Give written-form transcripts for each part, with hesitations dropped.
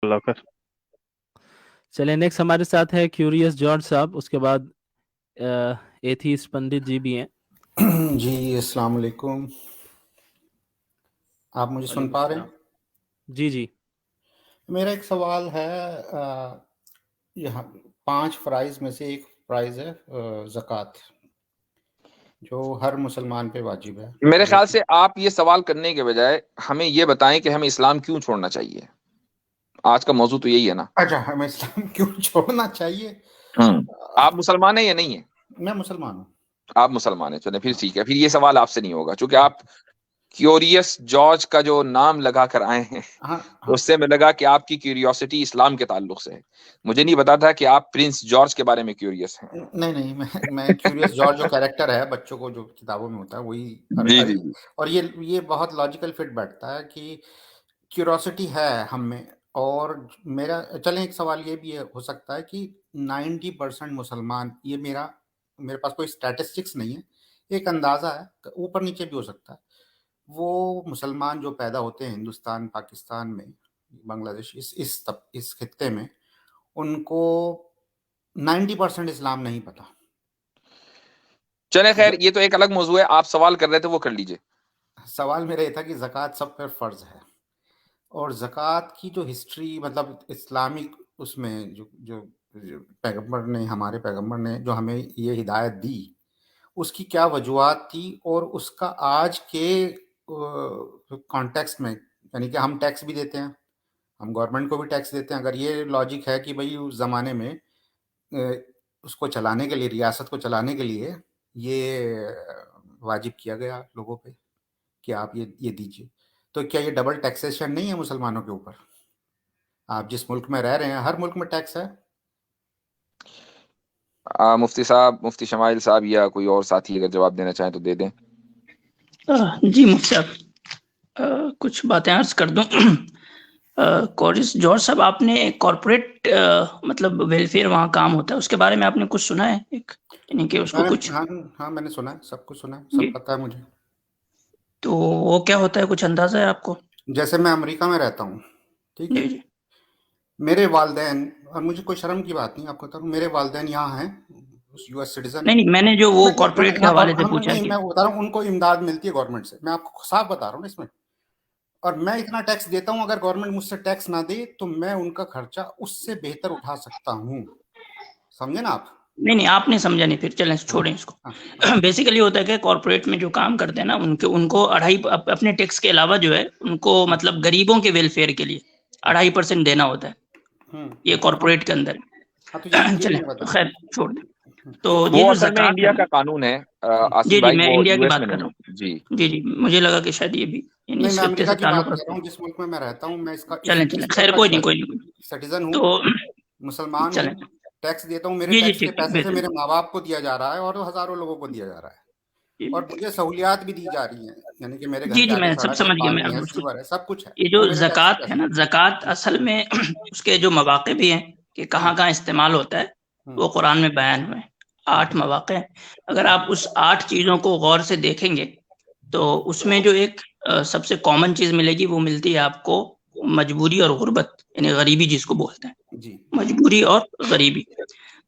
اللہ خیر. چلیں نیکسٹ ہمارے ساتھ ہے کیوریس جارج صاحب، اس کے بعد ایتھیسٹ پنڈت جی بھی ہیں. جی السلام علیکم. آپ مجھے سن پا رہے ہیں؟ جی جی. میرا ایک سوال ہے، یہاں 5 فرائض میں سے ایک فرائض ہے زکوٰۃ، جو ہر مسلمان پہ واجب ہے. میرے خیال سے آپ یہ سوال کرنے کے بجائے ہمیں یہ بتائیں کہ ہمیں اسلام کیوں چھوڑنا چاہیے. آج کا موضوع تو یہی ہے نا. اچھا، ہمیں اسلام کیوں چھوڑنا چاہیے؟ آپ مسلمان ہیں یا نہیں ہیں؟ میں مسلمان ہوں. آپ مسلمان ہیں، چلیں پھر ٹھیک ہے. پھر یہ سوال آپ سے نہیں ہوگا چونکہ آپ کیوریس جارج کا جو نام لگا کر آئے ہیں اس سے میں لگا کہ آپ کی کیوریوسٹی اسلام کے تعلق سے ہے. مجھے نہیں پتا تھا کہ آپ پرنس جارج کے بارے میں کیوریس ہیں. نہیں، میں کیوریس جارج جو کیریکٹر ہے بچوں کو جو کتابوں میں ہوتا ہے وہی. جی. اور یہ بہت لاجیکل فٹ بیٹھتا ہے کہ کیوریوسٹی ہے ہم میں. اور میرا چلیں ایک سوال یہ بھی ہو سکتا ہے کہ 90% مسلمان، یہ میرے پاس کوئی اسٹیٹسٹکس نہیں ہے، ایک اندازہ ہے، اوپر نیچے بھی ہو سکتا ہے، وہ مسلمان جو پیدا ہوتے ہیں ہندوستان، پاکستان میں، بنگلہ دیش، اس خطے میں، ان کو 90% اسلام نہیں پتا. چلیں خیر، یہ تو ایک الگ موضوع ہے. آپ سوال کر رہے تھے وہ کر لیجئے. سوال میرا یہ تھا کہ زکوٰۃ سب پر فرض ہے، اور زکوٰۃ کی جو ہسٹری، مطلب اسلامک اس میں جو پیغمبر نے، ہمارے پیغمبر نے جو ہمیں یہ ہدایت دی، اس کی کیا وجوہات تھی، اور اس کا آج کے کانٹیکسٹ میں، یعنی کہ ہم ٹیکس بھی دیتے ہیں، ہم گورنمنٹ کو بھی ٹیکس دیتے ہیں. اگر یہ لاجک ہے کہ بھئی اس زمانے میں اس کو چلانے کے لیے، ریاست کو چلانے کے لیے یہ واجب کیا گیا لوگوں پہ کہ آپ یہ دیجیے، تو کیا یہ ڈبل ٹیکسیشن نہیں ہے مسلمانوں کے اوپر؟ آپ جس ملک میں رہ رہے ہیں ہر ملک میں ٹیکس ہے. مفتی صاحب، مفتی شمائل صاحب یا کوئی اور ساتھی اگر جواب دینا چاہیں تو دے دیں. جی مفتی صاحب، کچھ باتیں عرض کر دوں. کورس جارج صاحب، آپ نے کارپوریٹ مطلب ویلفیئر وہاں کام ہوتا ہے، اس کے بارے میں آپ نے کچھ سنا ہے؟ یعنی کہ اس کو کچھ. ہاں میں نے سنا ہے، سب کچھ سنا ہے، سب پتہ ہے مجھے. تو وہ کیا ہوتا ہے، کچھ اندازہ ہے آپ کو؟ جیسے میں امریکہ میں رہتا ہوں، ٹھیک ہے، میرے والدین، اور مجھے کوئی شرم کی بات نہیں، آپ کو بتا رہا ہوں، میرے والدین یہاں ہیں، یو ایس سٹیزن. نہیں، میں نے جو وہ کارپوریٹ کے حوالے سے پوچھا میں بتا رہا ہوں ان کو امداد ملتی ہے گورنمنٹ سے، میں آپ کو صاف بتا رہا ہوں اس میں. اور میں اتنا ٹیکس دیتا ہوں، اگر گورنمنٹ مجھ سے ٹیکس نہ دے تو میں ان کا خرچہ اس سے بہتر اٹھا سکتا ہوں. سمجھے نا آپ؟ نہیں آپ نے سمجھا نہیں، پھر چلیں چھوڑیں اس کو. بیسیکلی ہوتا ہے کہ کارپوریٹ میں جو کام کرتے ہیں نا، ان کو اپنے ٹیکس کے علاوہ جو ہے ان کو مطلب غریبوں کے ویلفیئر کے لیے 2.5% دینا ہوتا ہے، یہ کارپوریٹ کے اندر. چلیں خیر چھوڑ دیں. تو یہ جو اصل میں انڈیا کا قانون ہے. جی میں انڈیا کی بات کر رہا ہوں. جی مجھے لگا کہ شاید یہ بھی نہیں، میں امریکہ کی بات کر رہا ہوں، جس ملک میں رہتا ہوں میں اس کا چلیں خیر، کوئی نہیں سٹیزن ہوں، تو مسلمان ہوں، ٹیکس دیتا ہوں، میرے ٹیکس کے پیسے سے میرے ماں باپ کو دیا جا رہا ہے اور ہزاروں لوگوں کو دیا جا رہا ہے، اور مجھے سہولیات بھی دی جا رہی ہیں، یعنی کہ میرے گھر کے آگے سڑک ہے، پانی ہے، سیور ہے، سب کچھ ہے. یہ جو زکوٰۃ ہے نا، زکوٰۃ اصل میں اس کے جو مواقع بھی ہیں کہ کہاں کہاں استعمال ہوتا ہے، وہ قرآن میں بیان ہوئے 8 مواقع ہیں. اگر آپ اس 8 چیزوں کو غور سے دیکھیں گے تو اس میں جو ایک سب سے کامن چیز ملے گی، وہ ملتی ہے آپ کو مجبوری اور غربت، یعنی غریبی جس کو بولتے ہیں، مجبوری اور غریبی.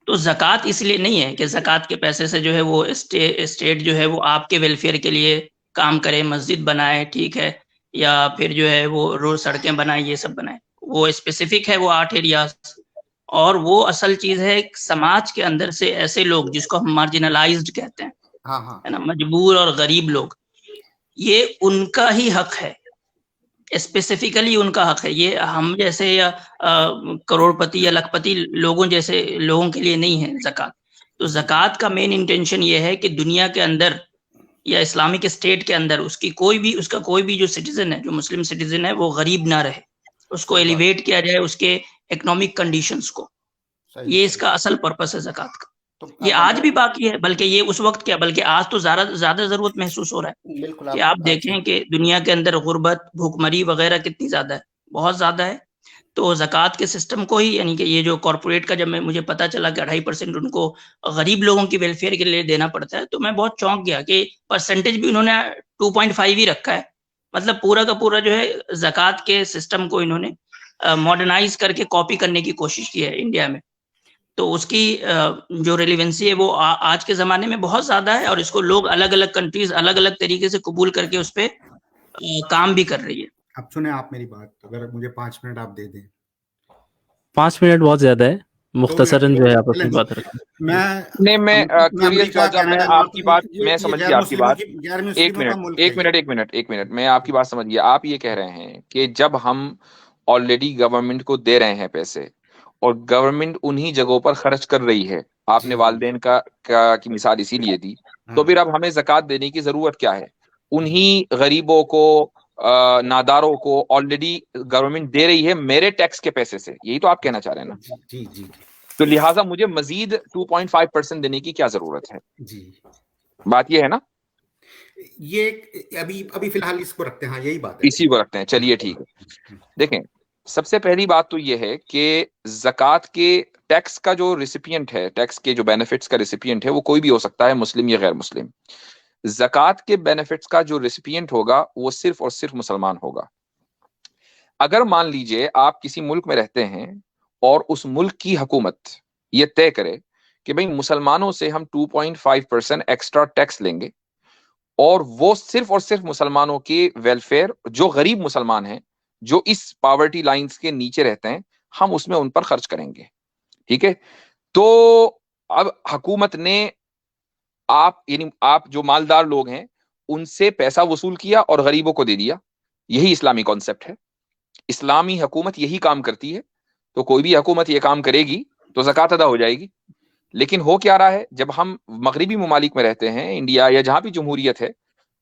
تو زکوٰۃ اس لیے نہیں ہے کہ زکوٰۃ کے پیسے سے جو ہے وہ اسٹیٹ جو ہے وہ آپ کے ویلفیئر کے لیے کام کرے، مسجد بنائے، ٹھیک ہے، یا پھر جو ہے وہ روڈ سڑکیں بنائے، یہ سب بنائے. وہ اسپیسیفک ہے، وہ 8 ایریاز. اور وہ اصل چیز ہے سماج کے اندر سے ایسے لوگ جس کو ہم مارجنلائزڈ کہتے ہیں، ہے نا، مجبور اور غریب لوگ، یہ ان کا ہی حق ہے، اسپیسیفکلی ان کا حق ہے. یہ ہم جیسے یا کروڑ پتی یا لکھ پتی لوگوں جیسے لوگوں کے لیے نہیں ہے زکوٰۃ. تو زکوٰۃ کا مین انٹینشن یہ ہے کہ دنیا کے اندر یا اسلامک اسٹیٹ کے اندر اس کا کوئی بھی جو سٹیزن ہے، جو مسلم سٹیزن ہے، وہ غریب نہ رہے، اس کو ایلیویٹ کیا جائے اس کے اکنامک کنڈیشنز کو. یہ اس کا اصل پرپس ہے زکوٰۃ کا. یہ آج بھی باقی ہے، بلکہ یہ اس وقت کیا، بلکہ آج تو زیادہ ضرورت محسوس ہو رہا ہے کہ آپ دیکھیں کہ دنیا کے اندر غربت، بھوک مری وغیرہ کتنی زیادہ ہے، بہت زیادہ ہے. تو زکوٰۃ کے سسٹم کو ہی، یعنی کہ یہ جو کارپوریٹ کا، جب مجھے پتا چلا کہ 2.5% ان کو غریب لوگوں کی ویلفیئر کے لیے دینا پڑتا ہے، تو میں بہت چونک گیا کہ پرسنٹیج بھی انہوں نے 2.5 ہی رکھا ہے. مطلب پورا کا پورا جو ہے زکوٰۃ کے سسٹم کو انہوں نے ماڈرنائز کر کے کاپی کرنے کی کوشش کی ہے انڈیا میں، تو اس کی جو ریلیونسی ہے وہ آج کے زمانے میں بہت زیادہ ہے، اور اس کو لوگ الگ الگ کنٹریز الگ الگ طریقے سے قبول کر کے اس پہ کام بھی کر رہی ہے۔ اب سنیں آپ میری بات، اگر مجھے 5 منٹ آپ دے دیں۔ 5 منٹ بہت زیادہ ہے، مختصراً جو ہے آپ اپنی بات رکھیں۔ میں کیوریس جارج صاحب، میں آپ کی بات میں سمجھ گیا، آپ کی بات ایک منٹ میں آپ کی بات سمجھ گیا۔ آپ یہ کہہ رہے ہیں کہ جب ہم آلریڈی گورنمنٹ کو دے رہے ہیں پیسے اور گورنمنٹ انہی جگہوں پر خرچ کر رہی ہے، آپ نے والدین کی مثال اسی لیے دی، تو پھر اب ہمیں زکوٰۃ دینے کی ضرورت کیا ہے؟ انہی غریبوں کو، ناداروں کو آلریڈی گورنمنٹ دے رہی ہے میرے ٹیکس کے پیسے سے، یہی تو آپ کہنا چاہ رہے ہیں نا؟ جی جی، تو لہٰذا مجھے مزید 2.5% دینے کی کیا ضرورت ہے؟ جی بات یہ ہے نا؟ یہ ابھی فی الحال اس کو رکھتے ہیں، ہاں یہی بات ہے، اسی کو رکھتے ہیں، چلیے ٹھیک ہے۔ دیکھیں، سب سے پہلی بات تو یہ ہے کہ زکوٰۃ کے ٹیکس کا جو ریسیپینٹ ہے، ٹیکس کے جو بینیفٹس کا ریسیپینٹ ہے، وہ کوئی بھی ہو سکتا ہے، مسلم یا غیر مسلم۔ زکوٰۃ کے بینیفٹس کا جو ریسیپینٹ ہوگا وہ صرف اور صرف مسلمان ہوگا۔ اگر مان لیجئے آپ کسی ملک میں رہتے ہیں اور اس ملک کی حکومت یہ طے کرے کہ بھئی مسلمانوں سے ہم 2.5% ایکسٹرا ٹیکس لیں گے، اور وہ صرف اور صرف مسلمانوں کے ویلفیئر، جو غریب مسلمان ہیں، جو اس پاورٹی لائنز کے نیچے رہتے ہیں، ہم اس میں ان پر خرچ کریں گے، ٹھیک ہے؟ تو اب حکومت نے یعنی آپ جو مالدار لوگ ہیں ان سے پیسہ وصول کیا اور غریبوں کو دے دیا۔ یہی اسلامی کانسیپٹ ہے، اسلامی حکومت یہی کام کرتی ہے۔ تو کوئی بھی حکومت یہ کام کرے گی تو زکوٰۃ ادا ہو جائے گی۔ لیکن ہو کیا رہا ہے، جب ہم مغربی ممالک میں رہتے ہیں، انڈیا یا جہاں بھی جمہوریت ہے،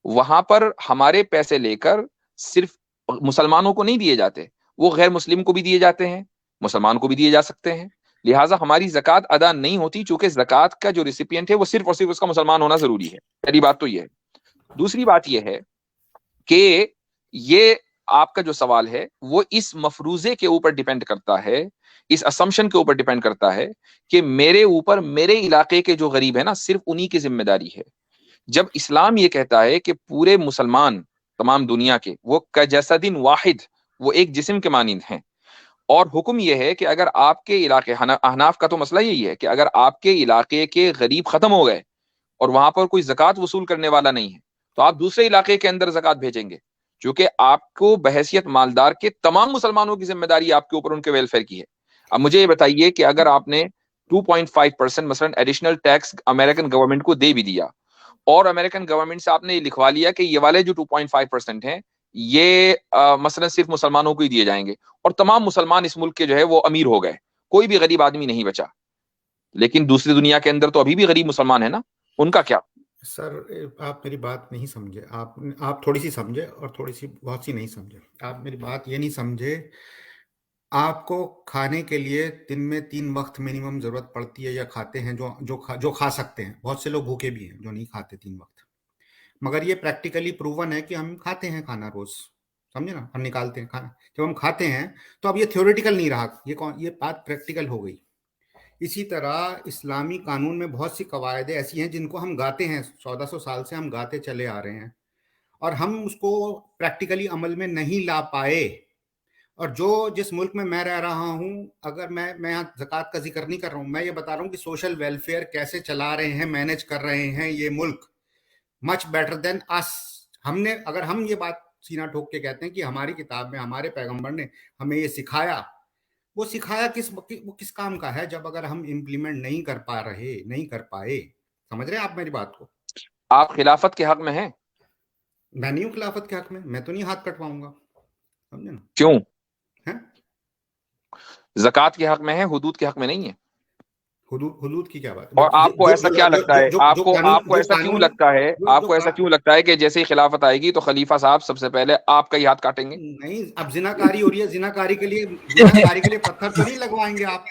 وہاں پر ہمارے پیسے لے کر صرف مسلمانوں کو نہیں دیے جاتے، وہ غیر مسلم کو بھی دیے جاتے ہیں، مسلمان کو بھی دیے جا سکتے ہیں۔ لہٰذا ہماری زکوٰۃ ادا نہیں ہوتی، چونکہ زکوٰۃ کا جو ریسیپینٹ ہے وہ صرف اور صرف اس کا مسلمان ہونا ضروری ہے۔ پہلی بات تو یہ ہے۔ دوسری بات یہ ہے کہ یہ آپ کا جو سوال ہے وہ اس مفروضے کے اوپر ڈیپینڈ کرتا ہے، اس اسمپشن کے اوپر ڈیپینڈ کرتا ہے کہ میرے اوپر، میرے علاقے کے جو غریب ہے نا، صرف انہی کی ذمہ داری ہے۔ جب اسلام یہ کہتا ہے کہ پورے مسلمان تمام دنیا کے وہ کجسد واحد، وہ ایک جسم کے مانند ہیں، اور حکم یہ ہے کہ اگر آپ کے علاقے، احناف کا تو مسئلہ یہی ہے کہ اگر آپ کے علاقے کے غریب ختم ہو گئے اور وہاں پر کوئی زکوٰۃ وصول کرنے والا نہیں ہے، تو آپ دوسرے علاقے کے اندر زکوٰۃ بھیجیں گے، چونکہ آپ کو بحیثیت مالدار کے تمام مسلمانوں کی ذمہ داری آپ کے اوپر ان کے ویلفیئر کی ہے۔ اب مجھے یہ بتائیے کہ اگر آپ نے 2.5% مثلا ایڈیشنل ٹیکس امریکن گورنمنٹ کو دے بھی دیا، اور امریکن گورنمنٹ سے آپ نے یہ لکھوا لیا کہ یہ والے جو 2.5% ہیں یہ مثلا صرف مسلمانوں کو ہی دیے جائیں گے، اور تمام مسلمان اس ملک کے جو ہے وہ امیر ہو گئے، کوئی بھی غریب آدمی نہیں بچا، لیکن دوسری دنیا کے اندر تو ابھی بھی غریب مسلمان ہیں نا، ان کا کیا؟ سر آپ میری بات نہیں سمجھے، آپ تھوڑی سی سمجھے اور تھوڑی سی بہت سی نہیں سمجھے۔ آپ میری بات یہ نہیں سمجھے، آپ کو کھانے کے لیے دن میں 3 وقت منیمم ضرورت پڑتی ہے، یا کھاتے ہیں جو کھا سکتے ہیں، بہت سے لوگ بھوکے بھی ہیں جو نہیں کھاتے 3 وقت، مگر یہ پریکٹیکلی پروون ہے کہ ہم کھاتے ہیں کھانا روز، سمجھے نا، ہم نکالتے ہیں کھانا جب ہم کھاتے ہیں۔ تو اب یہ تھیوریٹیکل نہیں رہا، یہ بات پریکٹیکل ہو گئی۔ اسی طرح اسلامی قانون میں بہت سی قواعد ایسی ہیں جن کو ہم گاتے ہیں، 1400 سال سے ہم گاتے چلے آ رہے ہیں، اور ہم اس کو پریکٹیکلی عمل میں نہیں لا پائے۔ اور جس ملک میں میں رہ رہا ہوں، اگر میں زکوٰۃ کا ذکر نہیں کر رہا ہوں، میں یہ بتا رہا ہوں کہ سوشل ویلفیئر کیسے چلا رہے ہیں، مینیج کر رہے ہیں یہ ملک مچ بیٹر دین اس۔ اگر ہم یہ بات سینہ ٹھوک کے کہتے ہیں کہ ہماری کتاب میں ہمارے پیغمبر نے ہمیں یہ سکھایا، وہ سکھایا کس کام کا ہے جب اگر ہم امپلیمنٹ نہیں کر پائے؟ سمجھ رہے ہیں آپ میری بات کو؟ آپ خلافت کے حق میں ہیں؟ میں نہیں ہوں خلافت کے حق میں تو نہیں ہاتھ کٹواؤں گا، سمجھے نا؟ کیوں؟ زکوٰۃ کے حق میں ہے، حدود کے حق میں نہیں ہے۔ حدود کی کیا بات ہے؟ اور آپ کو ایسا کیا لگتا ہے، آپ کو ایسا کیوں لگتا ہے کہ جیسے ہی خلافت آئے گی تو خلیفہ صاحب سب سے پہلے آپ کا ہی ہاتھ کاٹیں گے؟ نہیں، اب زناکاری ہو رہی ہے، زناکاری کے لیے پتھر تو نہیں لگوائیں گے آپ،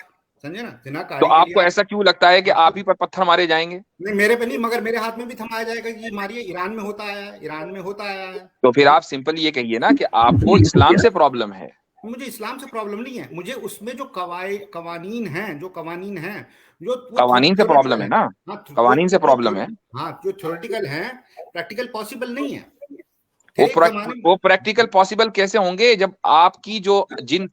سمجھے نا؟ زناکاری تو آپ کو ایسا کیوں لگتا ہے کہ آپ ہی پر پتھر مارے جائیں گے؟ نہیں، میرے پہ نہیں، مگر میرے ہاتھ میں بھی تھمایا جائے گا کہ ماریے، ایران میں ہوتا آیا ہے۔ تو پھر آپ سمپل یہ کہیے نا کہ آپ کو اسلام سے پرابلم ہے۔ مجھے اسلام سے پرابلم نہیں ہے، مجھے اس میں جو قوانین ہیں جو قوانین سے پرابلم ہے نا، قوانین سے پرابلم ہے۔ ہاں، جو تھیوریٹیکل ہیں، پریکٹیکل پاسبل نہیں ہے، وہ پریکٹیکل پاسبل کیسے ہوں گے جب آپ کی جو جن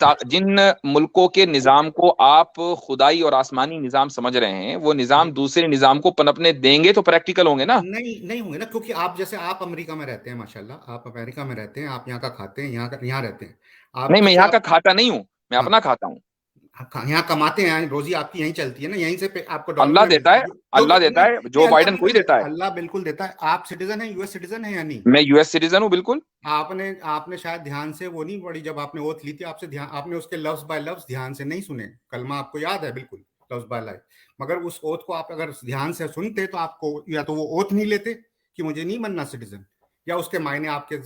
ملکوں کے نظام کو آپ خدائی اور آسمانی نظام سمجھ رہے ہیں وہ نظام دوسرے نظام کو پنپنے دیں گے تو پریکٹیکل ہوں گے نا؟ نہیں ہوں گے نا، کیونکہ آپ جیسے آپ امریکہ میں رہتے ہیں، ماشاءاللہ آپ امریکہ میں رہتے ہیں، آپ یہاں کا کھاتے ہیں، یہاں رہتے ہیں آپ. نہیں، میں یہاں کا کھاتا نہیں ہوں، میں اپنا کھاتا ہوں. یہاں کماتے ہیں، روزی آپ کی یہیں چلتی ہے نا، یہیں سے آپ کو اللہ دیتا ہے، اللہ دیتا ہے، جو بائیڈن کوئی دیتا ہے. اللہ بالکل دیتا ہے. آپ سٹیزن ہیں، یو ایس سٹیزن ہیں یا نہیں؟ میں یو ایس سٹیزن ہوں بالکل. آپ نے شاید دھیان سے وہ نہیں پڑھی جب آپ نے اوتھ لی تھی، آپ نے اس کے لفظ بائی لفظ دھیان سے نہیں سنے. کلمہ آپ کو یاد ہے بالکل لفظ بائی لفظ، مگر اس اوتھ کو آپ اگر دھیان سے سنتے تو آپ کو یا تو وہ اوتھ نہیں لیتے کہ مجھے نہیں بننا سٹیزن، یا اس کے معنی آپ کے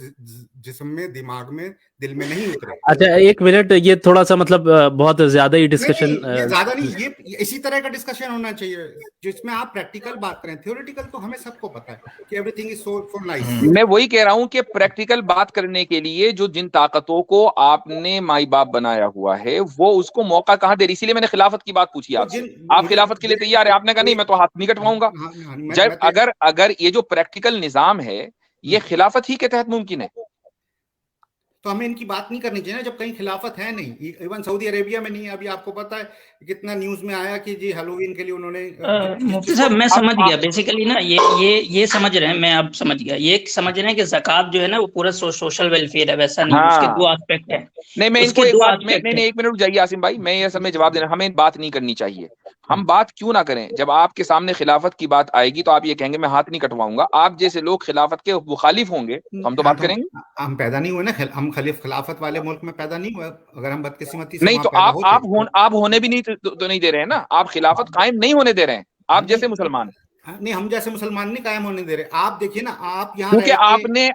جسم میں، دماغ میں، دل میں نہیں اترے. اچھا ایک منٹ، یہ تھوڑا سا مطلب بہت زیادہ ہی ڈسکشن. یہ زیادہ نہیں، یہ اسی طرح کا ڈسکشن ہونا چاہیے جس میں آپ پریکٹیکل بات کریں. تھیوریٹیکل تو ہمیں سب کو پتا ہے کہ every thing is so nice. میں وہی کہہ رہا ہوں کہ پریکٹیکل بات کرنے کے لیے جو جن طاقتوں کو آپ نے مائی باپ بنایا ہوا ہے وہ اس کو موقع کہاں دے رہی. اسی لیے میں نے خلافت کی بات پوچھی آپ سے. آپ خلافت کے لیے تیار ہے؟ آپ نے کہا نہیں میں تو ہاتھ نہیں کٹواؤں گا. جب اگر یہ جو پریکٹیکل نظام ہے یہ خلافت ہی کے تحت ممکن ہے تو ہمیں ان کی بات نہیں کرنی چاہیے نا جب کہیں خلافت ہے نہیں. ایون سعودی عربیہ میں نہیں ہے. ابھی آپ کو پتا ہے کتنا نیوز میں آیا کہ جی ہیلووین کے لیے انہوں نے. مفتی صاحب میں سمجھ گیا بیسیکلی نا یہ سمجھ رہے ہیں، میں اب سمجھ گیا. یہ سمجھ رہے ہیں کہ زکوٰۃ جو ہے نا وہ پورا سوشل ویلفیئر ہے، ویسا نہیں. اس کے دو آسپیکٹ ہیں. نہیں میں ان کو ایک بات نہیں ایک منٹ رک جائیے عاصم بھائی، میں یہ سب میں جواب دینا. ہمیں بات نہیں کرنی چاہیے. ہم بات کیوں نہ کریں؟ جب آپ کے سامنے خلافت کی بات آئے گی تو آپ یہ کہیں گے میں ہاتھ نہیں کٹواؤں گا. آپ جیسے لوگ خلافت کے مخالف ہوں گے ہم تو بات کریں گے. ہم پیدا نہیں ہوئے نا، ہم خلافت والے ملک میں پیدا نہیں ہوئے. اگر ہم بدقسمتی سے نہیں تو آپ ہونے بھی نہیں دے رہے ہیں نا. آپ خلافت قائم نہیں ہونے دے رہے ہیں آپ جیسے مسلمان. نہیں ہم جیسے مسلمان نہیں قائم ہونے دے رہے. آپ دیکھیے نا، آپ یہاں کیونکہ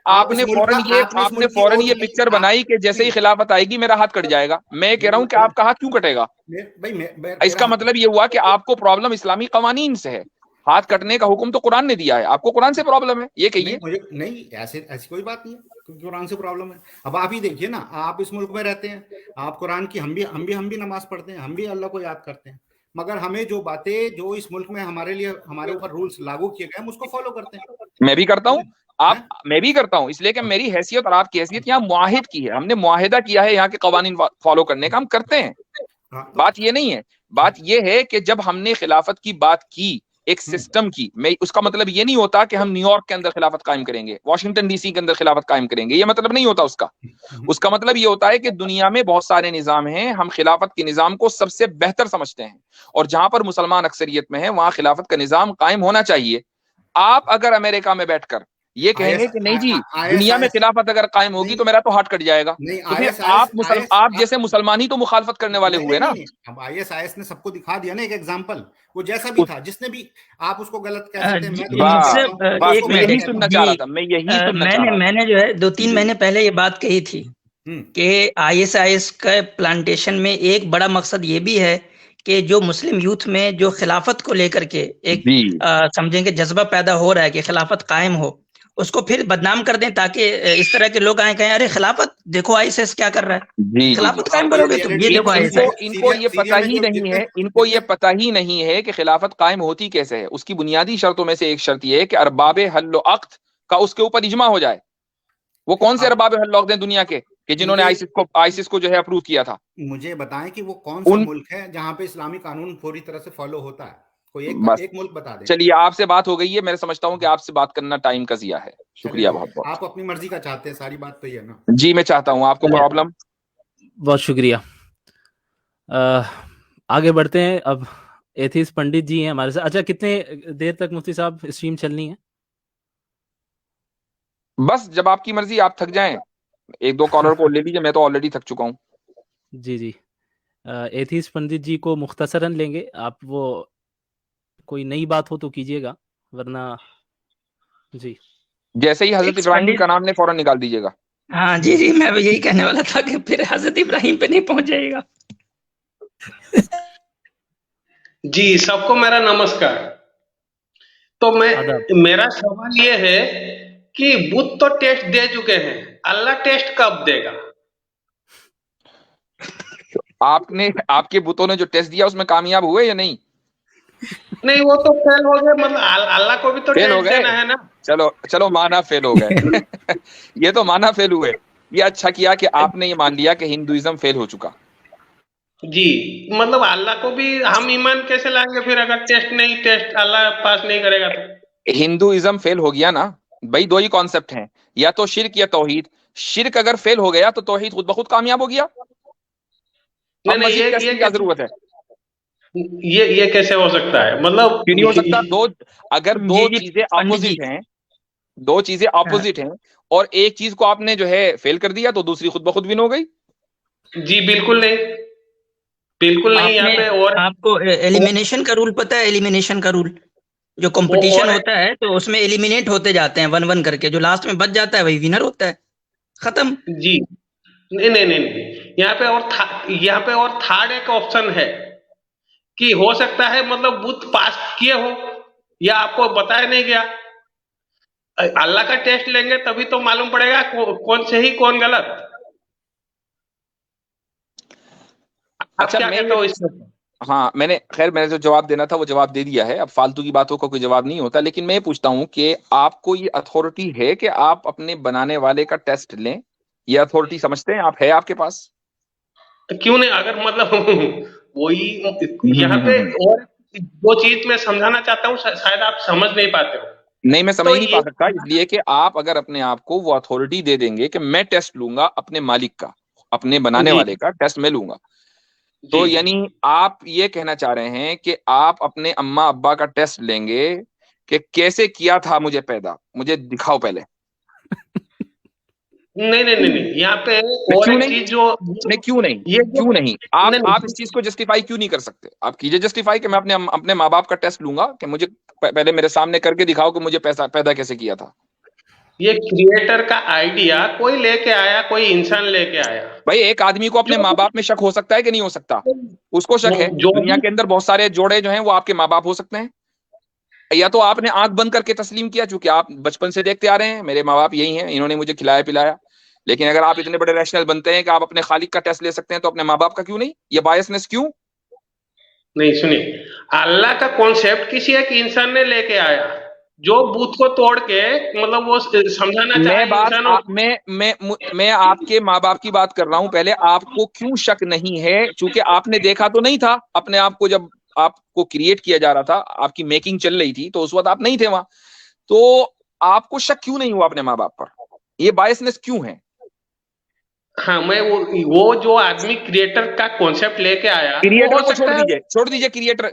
آپ نے فوراً یہ پکچر بنائی کہ جیسے ہی خلافت آئے گی میرا ہاتھ کٹ جائے گا. میں کہہ رہا ہوں کہ آپ کا ہاتھ کیوں کٹے گا؟ اس کا مطلب یہ ہوا کہ آپ کو پرابلم اسلامی قوانین سے ہے. ہاتھ کٹنے کا حکم تو قرآن نے دیا ہے، آپ کو قرآن سے پرابلم ہے. یہ کہیے. نہیں ایسی کوئی بات نہیں ہے، قرآن سے پرابلم ہے. اب آپ ہی دیکھیے نا، آپ اس ملک میں رہتے ہیں، آپ قرآن کی ہم بھی نماز پڑھتے ہیں، ہم بھی اللہ کو یاد کرتے ہیں، مگر ہمیں جو باتیں جو اس ملک میں ہمارے اوپر رولز لاگو کیے گئے ہم اس کو فالو کرتے ہیں. میں بھی کرتا ہوں، میں بھی کرتا ہوں. اس لیے کہ میری حیثیت اور آپ کی حیثیت یہاں معاہد کی ہے. ہم نے معاہدہ کیا ہے یہاں کے قوانین فالو کرنے کا، ہم کرتے ہیں. بات یہ نہیں ہے. بات یہ ہے کہ جب ہم نے خلافت کی بات کی ایک سسٹم کی، میں اس کا مطلب یہ نہیں ہوتا کہ ہم نیو یارک کے اندر خلافت قائم کریں گے، واشنگٹن ڈی سی کے اندر خلافت قائم کریں گے. یہ مطلب نہیں ہوتا اس کا. اس کا مطلب یہ ہوتا ہے کہ دنیا میں بہت سارے نظام ہیں، ہم خلافت کے نظام کو سب سے بہتر سمجھتے ہیں، اور جہاں پر مسلمان اکثریت میں ہیں وہاں خلافت کا نظام قائم ہونا چاہیے. آپ اگر امریکہ میں بیٹھ کر یہ کہیں گے کہ نہیں جی دنیا میں خلافت اگر قائم ہوگی تو میرا تو ہاتھ کٹ جائے گا، تو پھر آپ جیسے مسلمان ہی تو مخالفت کرنے والے ہوئے نا. اب IS نے سب کو دکھا دیا نا ایک ایگزامپل. وہ جیسا بھی تھا، جس نے بھی آپ اس کو غلط کہہ سکتے ہیں. میں یہی سننا چاہ رہا تھا. میں نے جو ہے 2-3 مہینے پہلے یہ بات کہی تھی کہ IS کا پلانٹیشن میں ایک بڑا مقصد یہ بھی ہے کہ جو مسلم یوتھ میں جو خلافت کو لے کر کے ایک سمجھیں کہ جذبہ پیدا ہو رہا ہے کہ خلافت قائم ہو، اس کو پھر بدنام کر دیں تاکہ اس طرح کے لوگ آئیں کہیں ارے خلافت دیکھو ISIS کیا کر رہا ہے، خلافت قائم کرو گے تم، یہ دیکھو ان کو یہ پتہ ہی نہیں ہے کہ خلافت قائم ہوتی کیسے ہے. اس کی بنیادی شرطوں میں سے ایک شرط یہ ہے کہ ارباب حل و عقد کا اس کے اوپر اجماع ہو جائے. وہ کون سے ارباب حل و عقد ہیں دنیا کے کہ جنہوں نے ISIS کو جو ہے اپروو کیا تھا؟ مجھے بتائیں کہ وہ کون سا ملک ہے جہاں پہ اسلامی قانون پوری طرح سے فالو ہوتا ہے؟ کوئی ایک ملک بتا دیں. چلیے آپ سے بات ہو گئی ہے، میں سمجھتا ہوں کہ آپ سے بات کرنا ٹائم کا ضیاع ہے. شکریہ بہت بہت. آپ اپنی مرضی کا چاہتے ہیں، ساری بات تو یہ ہے نا. جی میں چاہتا ہوں. آپ کو پرابلم؟ بہت شکریہ. آگے بڑھتے ہیں. اب ایتھیس پنڈت جی ہیں ہمارے ساتھ. اچھا کتنے دیر تک مفتی صاحب اسٹریم چلنی ہے؟ بس جب آپ کی مرضی، آپ تھک جائیں 1-2 کالر کو لے لیجیے، میں تو آلریڈی تھک چکا ہوں. جی ایتھیس پنڈت جی کو مختصراً لیں گے. آپ وہ کوئی نئی بات ہو تو کیجیے گا، ورنہ جی جیسے ہی حضرت ابراہیم کا نام نے فوراً نکال دیجیے گا. ہاں جی میں یہی کہنے والا تھا کہ پھر حضرت ابراہیم پہ نہیں پہنچ جائے گا. جی سب کو میرا نمسکار. تو میرا سوال یہ ہے کہ بت تو ٹیسٹ دے چکے ہیں، اللہ ٹیسٹ کب دے گا؟ آپ کے بتوں نے جو ٹیسٹ دیا اس میں کامیاب ہوئے یا نہیں؟ نہیں وہ تو فیل ہو گئے, مطلب اللہ کو بھی تو فیل ہو ٹیسٹ گئے, دینا ہے نا. چلو مانا فیل ہو گئے. یہ تو مانا فیل ہوئے. یہ اچھا کیا کہ آپ نے یہ مان لیا کہ ہندوازم فیل ہو چکا. جی مطلب اللہ کو بھی ہم ایمان کیسے لائیں گے پھر اگر ٹیسٹ اللہ پاس نہیں کرے گا تو. ہندوازم فیل ہو گیا نا بھائی, دو ہی کانسیپٹ ہیں, یا تو شرک یا توحید. شرک اگر فیل ہو گیا تو توحید خود بخود کامیاب ہو گیا. اب نہیں مزید ٹیسٹ کی کیا ضرورت ہے؟ یہ کیسے ہو سکتا ہے, مطلب کیوں نہیں ہو سکتا؟ اگر دو جی چیزیں پنڈت جی, اپوزٹ ہیں, دو چیزیں اپوزٹ ہیں, اور ایک چیز کو آپ نے جو ہے فیل کر دیا تو دوسری خود بخود ون ہو گئی. جی بالکل نہیں, بالکل نہیں. یہاں پہ اور آپ کو ایلیمینیشن کا رول پتا ہے؟ ایلیمینیشن کا رول, جو کمپٹیشن ہوتا ہے تو اس میں ایلیمینیٹ ہوتے جاتے ہیں 1-1 کر کے, جو لاسٹ میں بچ جاتا ہے وہی ونر ہوتا ہے. ختم. جی نہیں, یہاں پہ اور تھرڈ ایک آپشن ہے کہ ہو سکتا ہے مطلب بت پاس کیے ہو یا آپ کو بتایا نہیں گیا. اللہ کا ٹیسٹ لیں گے تبھی تو معلوم پڑے گا کون صحیح کون غلط. آپ اچھا کیا میں کہتے ہو اس میں؟ ہاں میں نے جو جواب دینا تھا وہ جواب دے دیا ہے. اب فالتو کی باتوں کا کوئی جواب نہیں ہوتا. لیکن میں یہ پوچھتا ہوں کہ آپ کو یہ اتھارٹی ہے کہ آپ اپنے بنانے والے کا ٹیسٹ لیں؟ یہ اتھارٹی سمجھتے ہیں آپ, ہے آپ کے پاس؟ کیوں نہیں, اگر مطلب وہی یہاں پہ اور وہ چیز میں سمجھانا چاہتا ہوں, شاید آپ سمجھ نہیں پاتے ہو. نہیں میں سمجھ تو نہیں پا سکتا, اس لیے کہ آپ اگر اپنے آپ کو وہ اتھارٹی دے دیں گے کہ میں ٹیسٹ لوں گا اپنے مالک کا, اپنے بنانے جی والے کا ٹیسٹ میں لوں گا, تو جی یعنی آپ یہ کہنا چاہ رہے ہیں کہ آپ اپنے اما ابا کا ٹیسٹ لیں گے کہ کیسے کیا تھا مجھے پیدا, مجھے دکھاؤ پہلے. نہیں, یہاں پہ اور کیوں ایک نہیں؟ چیز جو نہیں کیوں نہیں, یہ کیوں نہیں آپ نہیں, اس چیز کو جسٹیفائی کیوں نہیں کر سکتے؟ آپ کیجئے جسٹیفائی کہ میں اپنے ماں باپ کا ٹیسٹ لوں گا کہ مجھے پہلے میرے سامنے کر کے دکھاؤ کہ مجھے پیدا کیسے کیا تھا. یہ کریٹر کا آئیڈیا کوئی لے کے آیا, کوئی انسان لے کے آیا. بھائی ایک آدمی کو اپنے جو ماں باپ میں شک ہو سکتا ہے کہ نہیں ہو سکتا؟ اس کو شک ہے. جو دنیا کے اندر بہت سارے جوڑے جو ہیں وہ آپ کے ماں باپ ہو سکتے ہیں, یا تو آپ نے آنکھ بند کر کے تسلیم کیا, چونکہ آپ بچپن سے دیکھتے آ رہے ہیں میرے ماں باپ یہی ہیں, انہوں نے مجھے کھلایا پلایا. لیکن اگر آپ اتنے بڑے ریشنل بنتے ہیں کہ آپ اپنے خالق کا ٹیسٹ لے سکتے ہیں تو اپنے ماں باپ کا کیوں نہیں؟ یہ بائسنس کیوں؟ نہیں سنیے, اللہ کا کانسیپٹ کسی ایک انسان نے لے کے آیا جو بت کو توڑ کے مطلب وہ سمجھانا چاہے انسانوں. میں آپ کے ماں باپ کی بات کر رہا ہوں. پہلے آپ کو کیوں شک نہیں ہے؟ چونکہ آپ نے دیکھا تو نہیں تھا اپنے آپ کو, جب آپ کو کریٹ کیا جا رہا تھا, آپ کی میکنگ چل رہی تھی, تو اس وقت آپ نہیں تھے وہاں, تو آپ کو شک کیوں نہیں ہوا اپنے ماں باپ پر؟ یہ بائسنس کیوں ہے؟ ہاں میں وہ جو آدمی کریٹر کا کانسیپٹ لے کے آیا وہ کریٹر ہو کو سکتا ہے. چھوڑ دیجئے کریٹر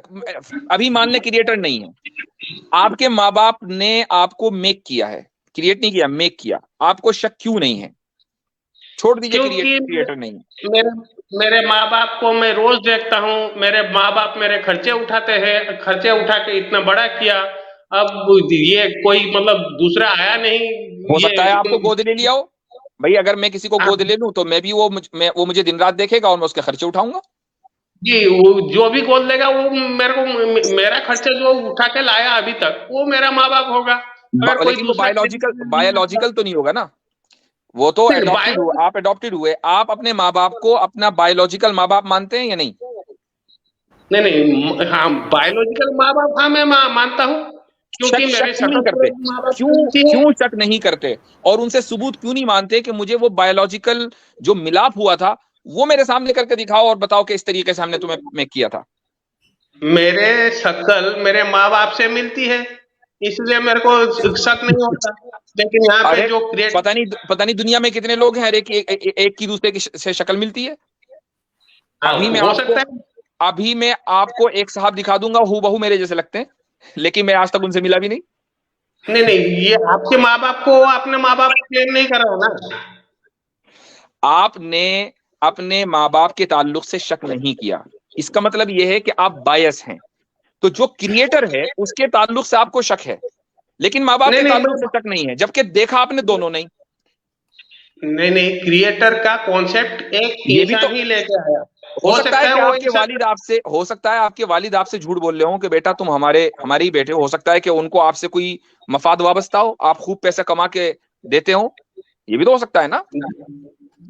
ابھی مان لیں کریٹر نہیں ہے, آپ کے ماں باپ نے آپ کو میک کیا ہے, کریٹ نہیں کیا, میک کیا. آپ کو شک کیوں نہیں ہے؟ چھوڑ دیجئے کریٹر نہیں ہے. میرے ماں باپ کو میں روز دیکھتا ہوں, میرے ماں باپ میرے خرچے اٹھاتے ہیں, خرچے اٹھا کے اتنا بڑا کیا. اب یہ کوئی مطلب دوسرا آیا نہیں. ہو سکتا ہے آپ کو گود لے لیا ہو. بھائی اگر میں کسی کو گود لے لوں تو میں بھی وہ مجھے دن رات دیکھے گا اور میں اس کے خرچے اٹھاؤں گا. جی جو بھی گود لے گا وہ میرے کو میرا خرچہ جو اٹھا کے لایا ابھی تک وہ میرا ماں باپ ہوگا. اگر کوئی لیکن وہ دوسرا بایولوجیکل تو نہیں ہوگا نا, وہ تو اڈاپٹیڈ ہوئے, آپ اڈاپٹیڈ ہوئے. آپ اپنے ماں باپ کو اپنا بایولوجیکل ماں باپ مانتے ہیں یا نہیں؟ نہیں, ہاں بایولوجیکل ماں باپ ہاں میں مانتا ہوں, کیونکہ میرے شک کیوں نہیں کرتے؟ ماں باپ کیوں شک نہیں کرتے اور ان سے ثبوت کیوں نہیں مانتے کہ مجھے وہ بایولوجیکل جو ملاپ ہوا تھا وہ میرے سامنے کر کے دکھاؤ اور بتاؤ کہ اس طریقے سے ہم نے تمہیں میں کیا تھا؟ میرے شکل میرے ماں باپ سے ملتی ہے, اس لیے میرے کو شک نہیں ہوتا. لیکن یہاں پہ ارے جو کریٹ پتہ نہیں دنیا میں کتنے لوگ ہیں ہر ایک کی دوسرے کی سے شکل ملتی ہے. ہو سکتا ہے. ابھی میں آپ کو ایک صاحب دکھا دوں گا ہو بہو میرے جیسے لگتے ہیں, لیکن میں آج تک ان سے ملا بھی نہیں. نہیں یہ آپ کے ماں باپ کو اپنے ماں باپ کلیم نہیں کر رہا ہو نا. آپ نے اپنے ماں باپ کے تعلق سے شک نہیں کیا, اس کا مطلب یہ ہے کہ آپ بائس ہیں. تو جو کریٹر ہے اس کے تعلق سے آپ کو شک ہے, لیکن ماں باپ کے تعلق سے شک نہیں ہے, جبکہ دیکھا آپ نے دونوں نہیں. نہیں کریٹر کا کانسیپٹ ایک یہ بھی تو انسان ہی لے کے آیا. ہو سکتا ہے کہ وہ آپ کے والد آپ سے جھوٹ بول رہے ہوں کہ بیٹا تم ہمارے ہی بیٹے ہو سکتا ہے کہ ان کو آپ سے کوئی مفاد وابستہ ہو, آپ خوب پیسہ کما کے دیتے ہوں, یہ بھی تو ہو سکتا ہے نا.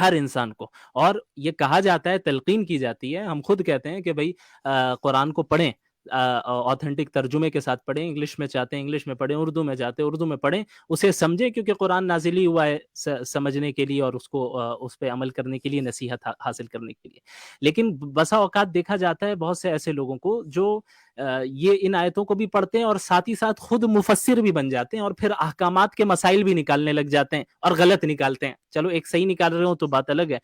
ہر انسان کو. اور یہ کہا جاتا ہے, تلقین کی جاتی ہے, ہم خود کہتے ہیں کہ بھائی قرآن کو پڑھیں, آتھینٹک ترجمے کے ساتھ پڑھیں, انگلش میں چاہتے ہیں انگلش میں پڑھیں, اردو میں چاہتے ہیں اردو میں پڑھیں, اسے سمجھیں, کیونکہ قرآن نازل ہی ہوا ہے سمجھنے کے لیے اور اس کو اس پہ عمل کرنے کے لیے, نصیحت حاصل کرنے کے لیے. لیکن بسا اوقات دیکھا جاتا ہے بہت سے ایسے لوگوں کو جو یہ ان آیتوں کو بھی پڑھتے ہیں اور ساتھ ہی ساتھ خود مفسر بھی بن جاتے ہیں, اور پھر احکامات کے مسائل بھی نکالنے لگ جاتے ہیں اور غلط نکالتے ہیں. چلو ایک صحیح نکال رہے ہوں تو بات الگ ہے,